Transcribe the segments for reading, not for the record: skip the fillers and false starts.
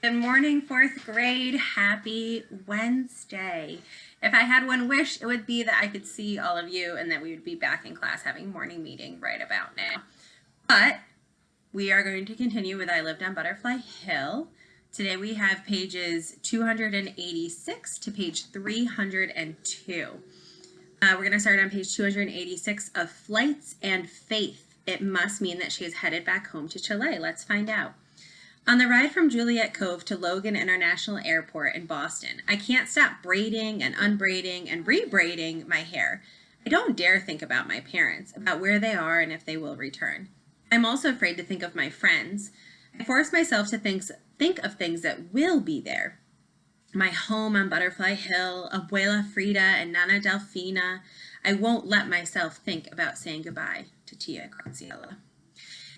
Good morning, fourth grade. Happy Wednesday. If I had one wish, it would be that I could see all of you and that we would be back in class having morning meeting right about now. But we are going to continue with I Lived on Butterfly Hill. Today we have pages 286 to page 302. We're going to start on page 286 of Flights and Faith. It must mean that she is headed back home to Chile. Let's find out. On the ride from Juliet Cove to Logan International Airport in Boston, I can't stop braiding and unbraiding and rebraiding my hair. I don't dare think about my parents, about where they are and if they will return. I'm also afraid to think of my friends. I force myself to think of things that will be there. My home on Butterfly Hill, Abuela Frida and Nana Delfina. I won't let myself think about saying goodbye to Tia Graciela.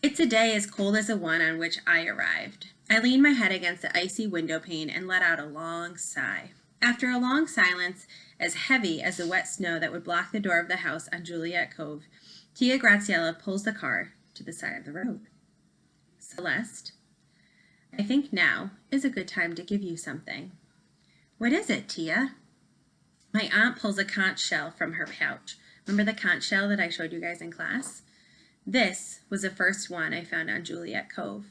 It's a day as cold as the one on which I arrived. I leaned my head against the icy window pane and let out a long sigh. After a long silence, as heavy as the wet snow that would block the door of the house on Juliet Cove, Tia Graciela pulls the car to the side of the road. Celeste, I think now is a good time to give you something. What is it, Tia? My aunt pulls a conch shell from her pouch. Remember the conch shell that I showed you guys in class? This was the first one I found on Juliet Cove,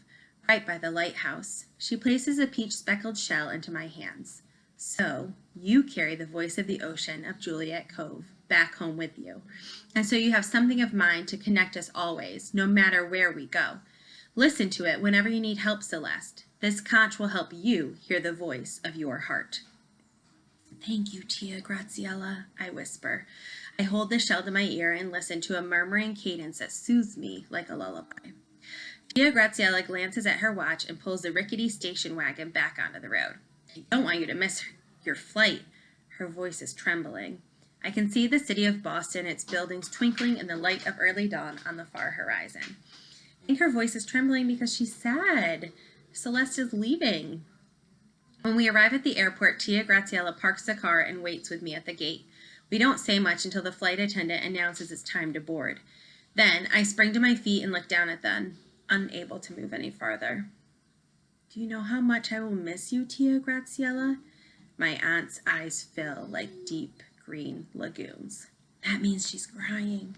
right by the lighthouse. She places a peach-speckled shell into my hands. So, you carry the voice of the ocean of Juliet Cove back home with you. And so you have something of mine to connect us always, no matter where we go. Listen to it whenever you need help, Celeste. This conch will help you hear the voice of your heart. Thank you, Tia Graciela, I whisper. I hold the shell to my ear and listen to a murmuring cadence that soothes me like a lullaby. Tia Graciela glances at her watch and pulls the rickety station wagon back onto the road. I don't want you to miss your flight. Her voice is trembling. I can see the city of Boston, its buildings twinkling in the light of early dawn on the far horizon. I think her voice is trembling because she's sad. Celeste is leaving. When we arrive at the airport, Tia Graciela parks the car and waits with me at the gate. We don't say much until the flight attendant announces it's time to board. Then I spring to my feet and look down at them, unable to move any farther. Do you know how much I will miss you, Tia Graciela? My aunt's eyes fill like deep green lagoons. That means she's crying.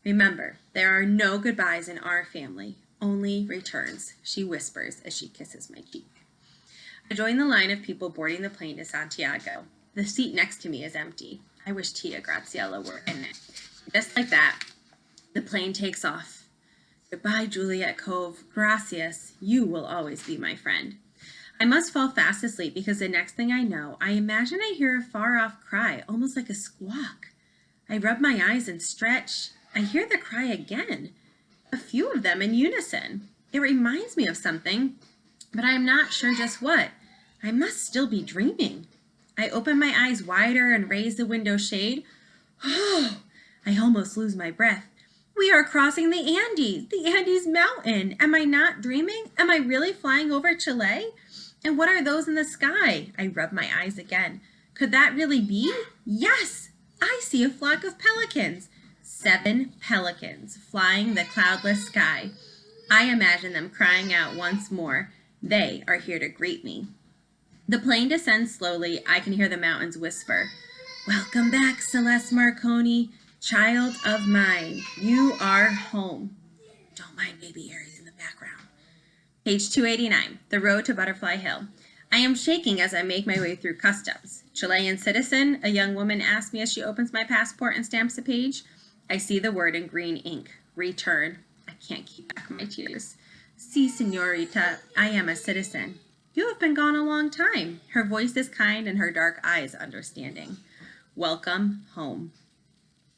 Remember, there are no goodbyes in our family, only returns, she whispers as she kisses my cheek. I join the line of people boarding the plane to Santiago. The seat next to me is empty. I wish Tia Graciela were in it. Just like that, the plane takes off. Goodbye, Juliet Cove. Gracias. You will always be my friend. I must fall fast asleep because the next thing I know, I imagine I hear a far-off cry, almost like a squawk. I rub my eyes and stretch. I hear the cry again, a few of them in unison. It reminds me of something, but I am not sure just what. I must still be dreaming. I open my eyes wider and raise the window shade. Oh, I almost lose my breath. We are crossing the Andes mountain. Am I not dreaming? Am I really flying over Chile? And what are those in the sky? I rub my eyes again. Could that really be? Yes, I see a flock of pelicans. 7 pelicans flying the cloudless sky. I imagine them crying out once more. They are here to greet me. The plane descends slowly. I can hear the mountains whisper, "Welcome back, Celeste Marconi, child of mine. You are home." Don't mind baby Aries in the background. Page 289, the road to Butterfly Hill. I am shaking as I make my way through customs. Chilean citizen, a young woman asks me as she opens my passport and stamps the page. I see the word in green ink, return. I can't keep back my tears. Si, señorita, I am a citizen. You have been gone a long time. Her voice is kind and her dark eyes understanding. Welcome home.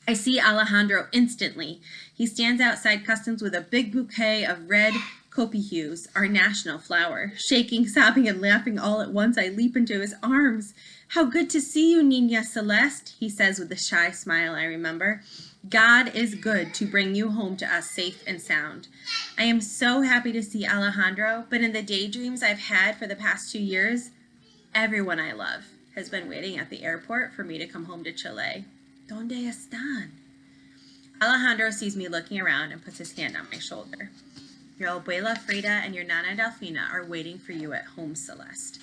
I see Alejandro instantly. He stands outside customs with a big bouquet of red copihues, our national flower. Shaking, sobbing, and laughing all at once, I leap into his arms. How good to see you, Niña Celeste, he says with a shy smile I remember. God is good to bring you home to us safe and sound. I am so happy to see Alejandro, but in the daydreams I've had for the past 2 years, everyone I love has been waiting at the airport for me to come home to Chile. ¿Dónde están? Alejandro sees me looking around and puts his hand on my shoulder. Your abuela Frida and your nana Delfina are waiting for you at home, Celeste,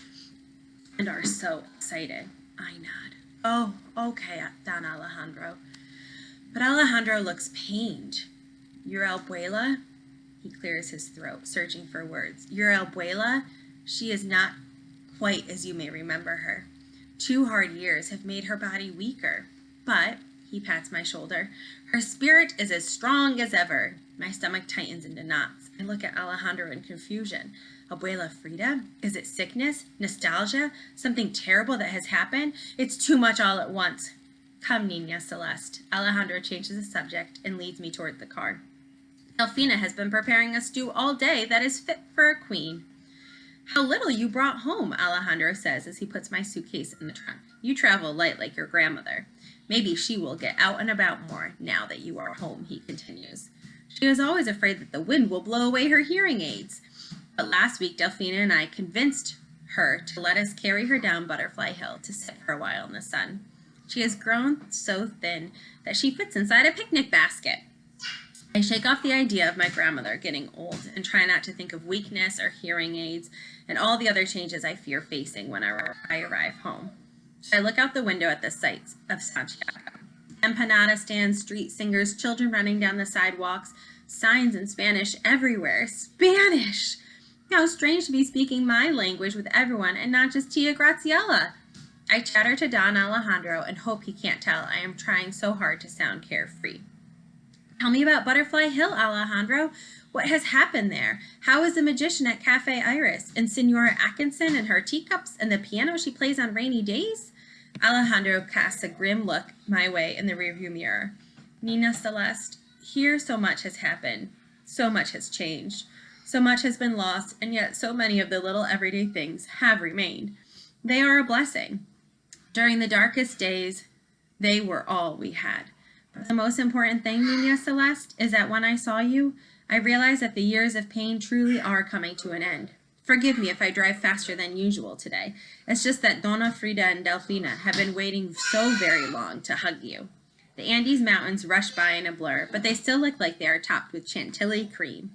and are so excited. I nod. Oh, okay, Don Alejandro. But Alejandro looks pained. Your abuela? He clears his throat, searching for words. Your abuela? She is not quite as you may remember her. 2 hard years have made her body weaker. But, he pats my shoulder, her spirit is as strong as ever. My stomach tightens into knots. I look at Alejandro in confusion. Abuela Frida? Is it sickness? Nostalgia? Something terrible that has happened? It's too much all at once. Come, Nina Celeste. Alejandro changes the subject and leads me toward the car. Delfina has been preparing a stew all day that is fit for a queen. How little you brought home, Alejandro says as he puts my suitcase in the trunk. You travel light like your grandmother. Maybe she will get out and about more now that you are home, he continues. She is always afraid that the wind will blow away her hearing aids. But last week, Delfina and I convinced her to let us carry her down Butterfly Hill to sit for a while in the sun. She has grown so thin that she fits inside a picnic basket. I shake off the idea of my grandmother getting old and try not to think of weakness or hearing aids and all the other changes I fear facing when I arrive home. I look out the window at the sights of Santiago. Empanada stands, street singers, children running down the sidewalks, signs in Spanish everywhere. Spanish! How strange to be speaking my language with everyone and not just Tia Graciela. I chatter to Don Alejandro and hope he can't tell I am trying so hard to sound carefree. Tell me about Butterfly Hill, Alejandro. What has happened there? How is the magician at Cafe Iris? And Senora Atkinson and her teacups and the piano she plays on rainy days? Alejandro casts a grim look my way in the rearview mirror. Nina Celeste, here so much has happened. So much has changed. So much has been lost, and yet so many of the little everyday things have remained. They are a blessing. During the darkest days, they were all we had. But the most important thing, Nina Celeste, is that when I saw you, I realized that the years of pain truly are coming to an end. Forgive me if I drive faster than usual today. It's just that Donna Frida and Delfina have been waiting so very long to hug you. The Andes Mountains rush by in a blur, but they still look like they are topped with chantilly cream.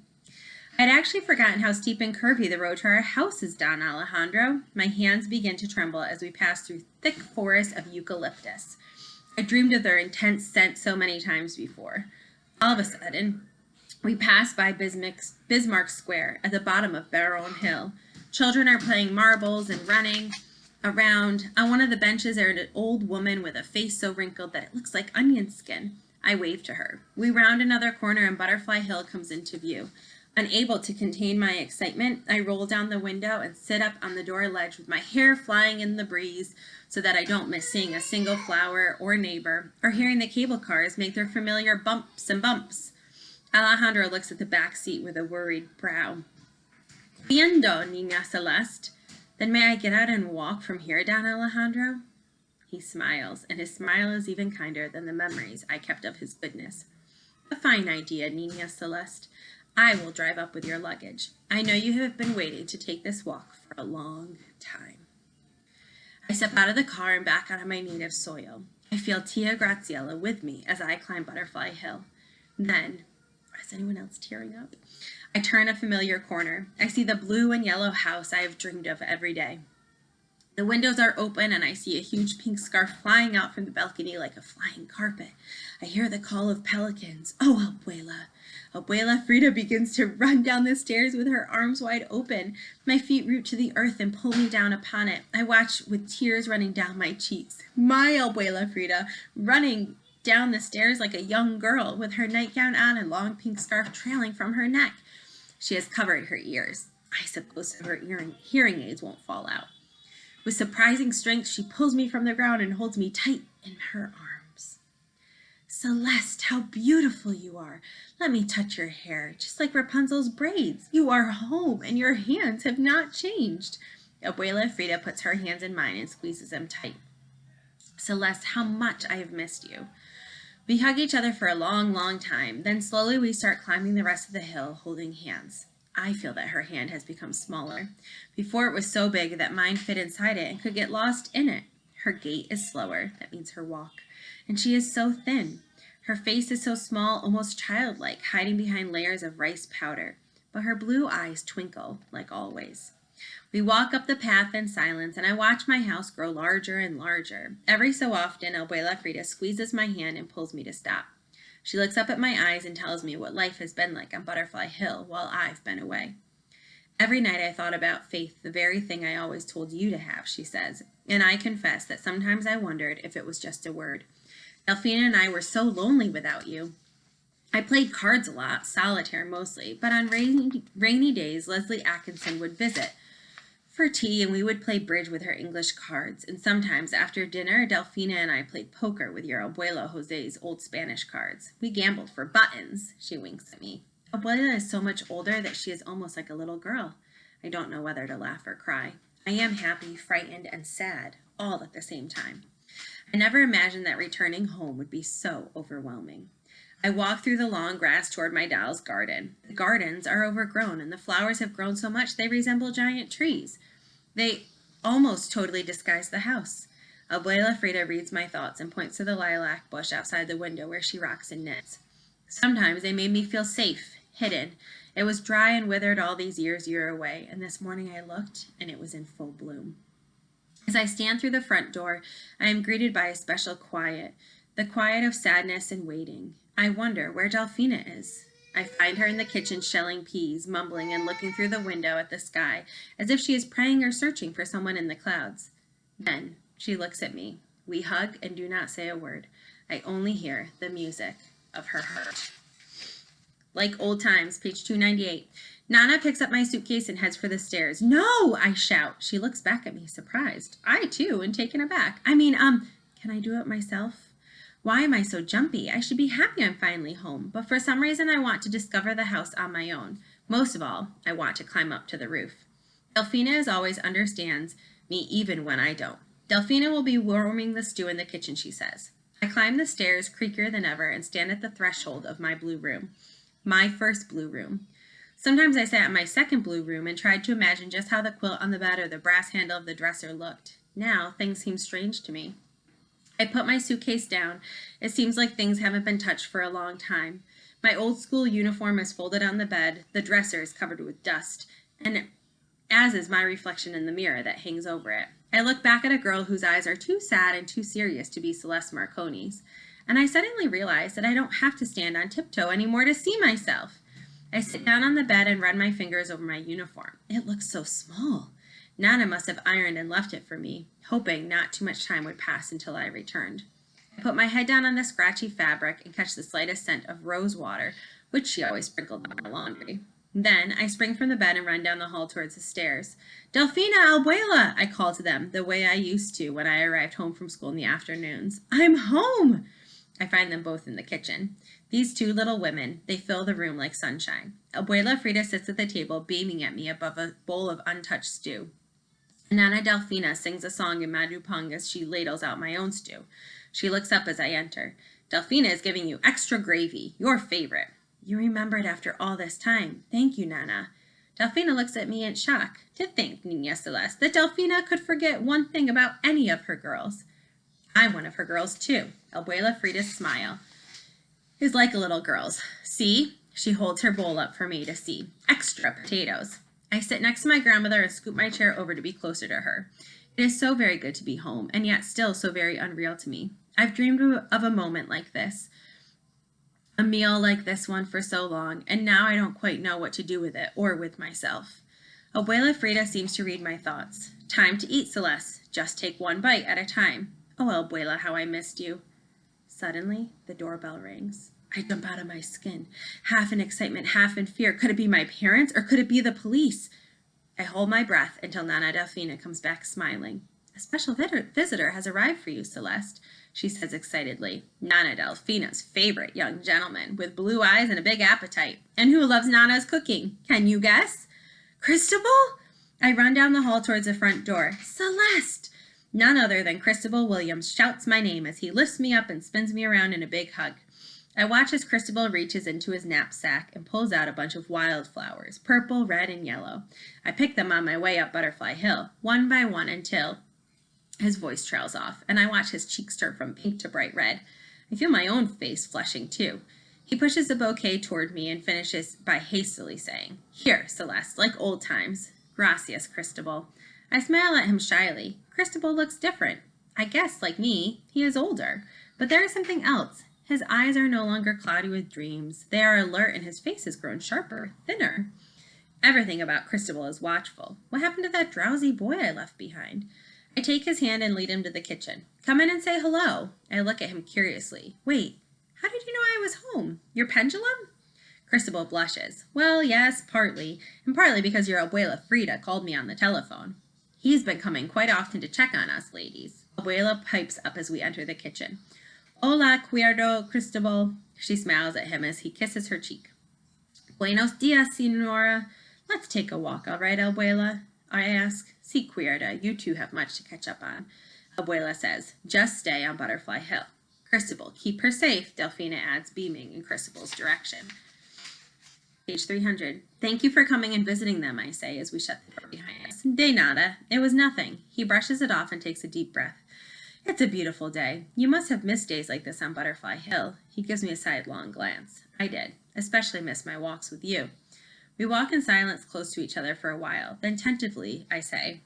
I'd actually forgotten how steep and curvy the road to our house is, Don Alejandro. My hands begin to tremble as we pass through thick forests of eucalyptus. I dreamed of their intense scent so many times before. All of a sudden, we pass by Bismarck Square at the bottom of Baron Hill. Children are playing marbles and running around. On one of the benches there is an old woman with a face so wrinkled that it looks like onion skin. I wave to her. We round another corner and Butterfly Hill comes into view. Unable to contain my excitement, I roll down the window and sit up on the door ledge with my hair flying in the breeze so that I don't miss seeing a single flower or neighbor or hearing the cable cars make their familiar bumps and bumps. Alejandro looks at the back seat with a worried brow. Viendo, Nina Celeste. Then may I get out and walk from here, Don Alejandro? He smiles, and his smile is even kinder than the memories I kept of his goodness. A fine idea, Nina Celeste. I will drive up with your luggage. I know you have been waiting to take this walk for a long time. I step out of the car and back onto my native soil. I feel Tia Graciela with me as I climb Butterfly Hill. Then, is anyone else tearing up? I turn a familiar corner. I see the blue and yellow house I have dreamed of every day. The windows are open and I see a huge pink scarf flying out from the balcony like a flying carpet. I hear the call of pelicans. Oh, Abuela. Abuela Frida begins to run down the stairs with her arms wide open. My feet root to the earth and pull me down upon it. I watch with tears running down my cheeks. My Abuela Frida running down the stairs like a young girl with her nightgown on and long pink scarf trailing from her neck. She has covered her ears. I suppose her hearing aids won't fall out. With surprising strength, she pulls me from the ground and holds me tight in her arms. Celeste, how beautiful you are. Let me touch your hair, just like Rapunzel's braids. You are home, and your hands have not changed. Abuela Frida puts her hands in mine and squeezes them tight. Celeste, how much I have missed you. We hug each other for a long, long time. Then slowly we start climbing the rest of the hill, holding hands. I feel that her hand has become smaller. Before it was so big that mine fit inside it and could get lost in it. Her gait is slower, that means her walk. And she is so thin. Her face is so small, almost childlike, hiding behind layers of rice powder. but her blue eyes twinkle like always. We walk up the path in silence, and I watch my house grow larger and larger. Every so often, Abuela Frida squeezes my hand and pulls me to stop. She looks up at my eyes and tells me what life has been like on Butterfly Hill while I've been away. Every night I thought about faith, the very thing I always told you to have, she says, and I confess that sometimes I wondered if it was just a word. Delphina and I were so lonely without you. I played cards a lot, solitaire mostly, but on rainy days, Leslie Atkinson would visit for tea, and we would play bridge with her English cards, and sometimes after dinner, Delphina and I played poker with your Abuela Jose's old Spanish cards. We gambled for buttons, she winks at me. Abuela is so much older that she is almost like a little girl. I don't know whether to laugh or cry. I am happy, frightened, and sad, all at the same time. I never imagined that returning home would be so overwhelming. I walk through the long grass toward my doll's garden. The gardens are overgrown, and the flowers have grown so much they resemble giant trees. They almost totally disguise the house. Abuela Frida reads my thoughts and points to the lilac bush outside the window where she rocks and knits. Sometimes they made me feel safe, hidden. It was dry and withered all these years you're away, and this morning I looked, and it was in full bloom. As I stand through the front door, I am greeted by a special quiet, the quiet of sadness and waiting. I wonder where Delphina is. I find her in the kitchen shelling peas, mumbling and looking through the window at the sky, as if she is praying or searching for someone in the clouds. Then she looks at me. We hug and do not say a word. I only hear the music of her heart. Like old times, page 298. Nana picks up my suitcase and heads for the stairs. No, I shout. She looks back at me, surprised. I, too, am taken aback. Can I do it myself? Why am I so jumpy? I should be happy I'm finally home, but for some reason I want to discover the house on my own. Most of all, I want to climb up to the roof. Delphina as always understands me even when I don't. Delphina will be warming the stew in the kitchen, she says. I climb the stairs, creakier than ever, and stand at the threshold of my blue room. My first blue room. Sometimes I sat in my second blue room and tried to imagine just how the quilt on the bed or the brass handle of the dresser looked. Now things seem strange to me. I put my suitcase down. It seems like things haven't been touched for a long time. My old school uniform is folded on the bed, the dresser is covered with dust, and as is my reflection in the mirror that hangs over it. I look back at a girl whose eyes are too sad and too serious to be Celeste Marconi's, and I suddenly realize that I don't have to stand on tiptoe anymore to see myself. I sit down on the bed and run my fingers over my uniform. It looks so small. Nana must have ironed and left it for me, hoping not too much time would pass until I returned. I put my head down on the scratchy fabric and catch the slightest scent of rose water, which she always sprinkled on the laundry. Then I spring from the bed and run down the hall towards the stairs. Delphina, Abuela, I call to them, the way I used to when I arrived home from school in the afternoons. I'm home! I find them both in the kitchen. These two little women, they fill the room like sunshine. Abuela Frida sits at the table, beaming at me above a bowl of untouched stew. Nana Delphina sings a song in Madupang as she ladles out my own stew. She looks up as I enter. Delphina is giving you extra gravy, your favorite. You remembered after all this time. Thank you, Nana. Delphina looks at me in shock. To think, Niña Celeste, that Delphina could forget one thing about any of her girls. I'm one of her girls, too. Abuela Frida's smile is like a little girl's. See? She holds her bowl up for me to see. Extra potatoes. I sit next to my grandmother and scoop my chair over to be closer to her. It is so very good to be home, and yet still so very unreal to me. I've dreamed of a moment like this, a meal like this one for so long, and now I don't quite know what to do with it or with myself. Abuela Frida seems to read my thoughts. Time to eat, Celeste. Just take one bite at a time. Oh, Abuela, how I missed you. Suddenly, the doorbell rings. I jump out of my skin, half in excitement, half in fear. Could it be my parents, or could it be the police? I hold my breath until Nana Delphina comes back smiling. A special visitor has arrived for you, Celeste, she says excitedly. Nana Delphina's favorite young gentleman, with blue eyes and a big appetite, and who loves Nana's cooking. Can you guess? Cristobal? I run down the hall towards the front door. Celeste! None other than Cristobal Williams shouts my name as he lifts me up and spins me around in a big hug. I watch as Cristobal reaches into his knapsack and pulls out a bunch of wildflowers, purple, red, and yellow. I pick them on my way up Butterfly Hill, one by one until his voice trails off, and I watch his cheeks turn from pink to bright red. I feel my own face flushing too. He pushes the bouquet toward me and finishes by hastily saying, "Here, Celeste, like old times." "Gracias, Cristobal." I smile at him shyly. Cristobal looks different. I guess, like me, he is older. But there is something else. His eyes are no longer cloudy with dreams. They are alert and his face has grown sharper, thinner. Everything about Cristobal is watchful. What happened to that drowsy boy I left behind? I take his hand and lead him to the kitchen. "Come in and say hello." I look at him curiously. "Wait, how did you know I was home? Your pendulum?" Cristobal blushes. "Well, yes, partly, and partly because your abuela Frida called me on the telephone. He's been coming quite often to check on us ladies." Abuela pipes up as we enter the kitchen. "Hola, cuerdo, Cristobal." She smiles at him as he kisses her cheek. "Buenos dias, Senora. Let's take a walk, all right, Abuela?" I ask. "Si, cuerda, you two have much to catch up on." Abuela says, "Just stay on Butterfly Hill." "Cristobal, keep her safe," Delphina adds, beaming in Cristobal's direction. Page 300. "Thank you for coming and visiting them," I say as we shut the door behind us. "De nada. It was nothing." He brushes it off and takes a deep breath. "It's a beautiful day. You must have missed days like this on Butterfly Hill." He gives me a sidelong glance. I did. Especially miss my walks with you. We walk in silence close to each other for a while. Then tentatively, I say,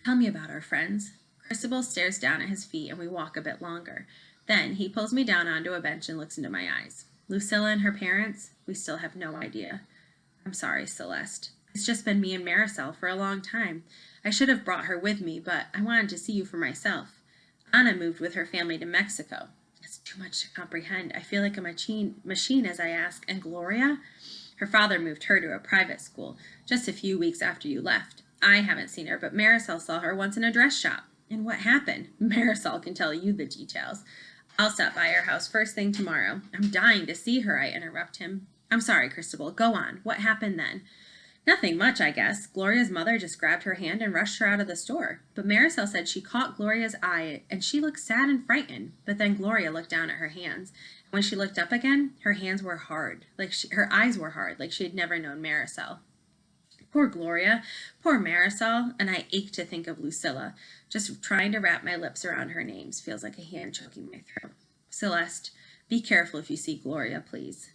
"Tell me about our friends." Cristobal stares down at his feet and we walk a bit longer. Then he pulls me down onto a bench and looks into my eyes. "Lucilla and her parents? We still have no idea." "I'm sorry, Celeste. It's just been me and Marisol for a long time. I should have brought her with me, but I wanted to see you for myself. Anna moved with her family to Mexico." It's too much to comprehend. I feel like a machine as I ask, "And Gloria?" "Her father moved her to a private school just a few weeks after you left. I haven't seen her, but Marisol saw her once in a dress shop." "And what happened?" "Marisol can tell you the details." "I'll stop by her house first thing tomorrow." "I'm dying to see her," I interrupt him. "I'm sorry, Cristobal. Go on. What happened then?" "Nothing much, I guess. Gloria's mother just grabbed her hand and rushed her out of the store. But Marisol said she caught Gloria's eye and she looked sad and frightened. But then Gloria looked down at her hands. And when she looked up again, her hands were hard, her eyes were hard, like she had never known Marisol." Poor Gloria, poor Marisol, and I ache to think of Lucilla. Just trying to wrap my lips around her names feels like a hand choking my throat. "Celeste, be careful if you see Gloria, please."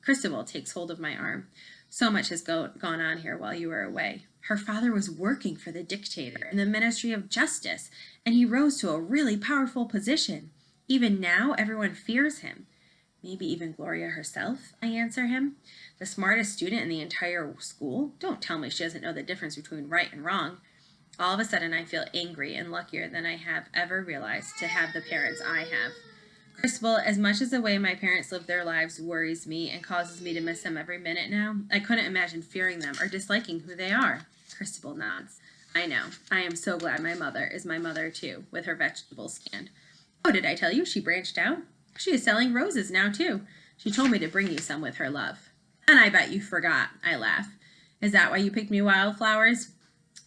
Cristobal takes hold of my arm. "So much has gone on here while you were away. Her father was working for the dictator in the Ministry of Justice, and he rose to a really powerful position. Even now, everyone fears him." "Maybe even Gloria herself," I answer him. "The smartest student in the entire school? Don't tell me she doesn't know the difference between right and wrong." All of a sudden, I feel angry and luckier than I have ever realized to have the parents I have. "Cristobal, as much as the way my parents live their lives worries me and causes me to miss them every minute now, I couldn't imagine fearing them or disliking who they are." Cristobal nods. "I know. I am so glad my mother is my mother too, with her vegetable stand. Oh, did I tell you she branched out? She is selling roses now too. She told me to bring you some with her love." "And I bet you forgot," I laugh. "Is that why you picked me wildflowers?"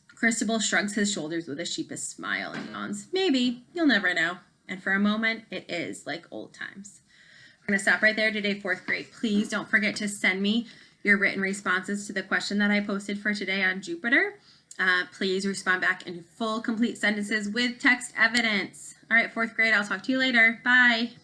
Cristobal shrugs his shoulders with a sheepish smile and yawns. "Maybe. You'll never know." And for a moment, it is like old times. We're going to stop right there today, 4th grade. Please don't forget to send me your written responses to the question that I posted for today on Jupiter. Please respond back in full, complete sentences with text evidence. All right, 4th grade, I'll talk to you later. Bye.